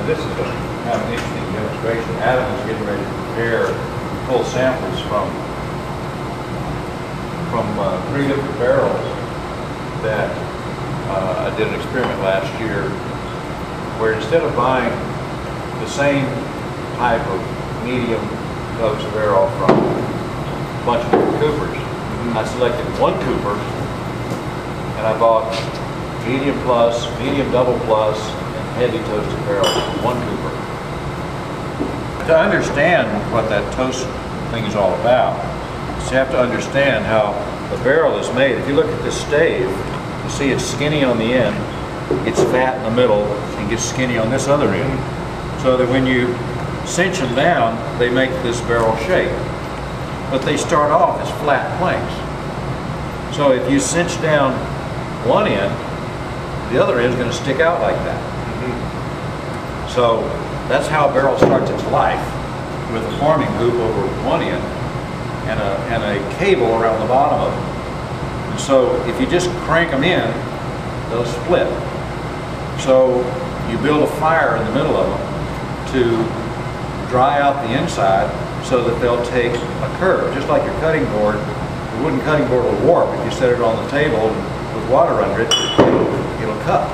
Now this is a kind of an interesting demonstration. Adam is getting ready to prepare, pull samples from 3 different barrels that I did an experiment last year, where instead of buying the same type of medium Coach barrel from a bunch of different coopers, I selected one cooper and I bought medium plus, medium double plus, and heavy toasted barrels from one cooper. To understand what that toast thing is all about, you have to understand how the barrel is made. If you look at this stave, you see it's skinny on the end, gets fat in the middle, and gets skinny on this other end. So that when you cinch them down, they make this barrel shape. But they start off as flat planks. So if you cinch down one end, the other end is going to stick out like that. So that's how a barrel starts its life, with a forming hoop over one end and a cable around the bottom of it. And so if you just crank them in, they'll split. So you build a fire in the middle of them to dry out the inside so that they'll take a curve, just like your cutting board. The wooden cutting board will warp if you set it on the table with water under it. It'll cut.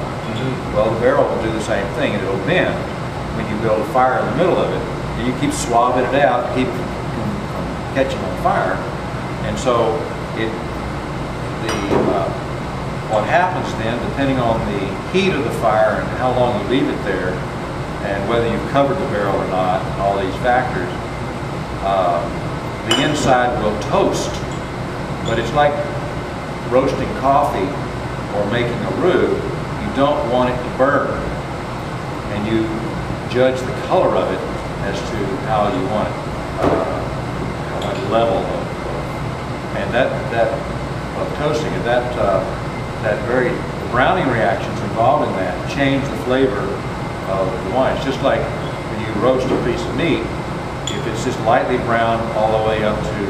Well, the barrel will do the same thing, and it'll bend when you build a fire in the middle of it. And you keep swabbing it out, keep from catching on fire, and so what happens then, depending on the heat of the fire and how long you leave it there, and whether you've covered the barrel or not, and all these factors, the inside will toast. But it's like roasting coffee or making a roux. You don't want it to burn, and you judge the color of it as to how you want it, what level and that of toasting it. That very browning reactions involved in that change the flavor of the wine. It's just like when you roast a piece of meat. If it's just lightly brown all the way up to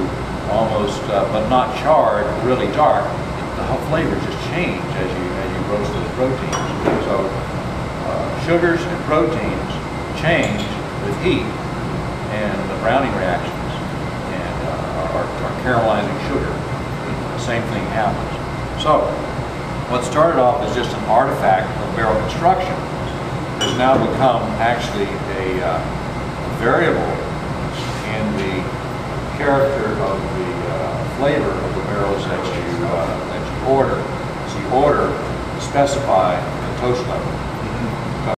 almost, but not charred, really dark, the whole flavors just change as you roast those proteins. So sugars and proteins change with heat and the browning reactions, and are caramelizing sugar. The same thing happens. So what started off as just an artifact of barrel construction has now become actually a variable in the character of the flavor of the barrels that you order. So you order to specify the toast level.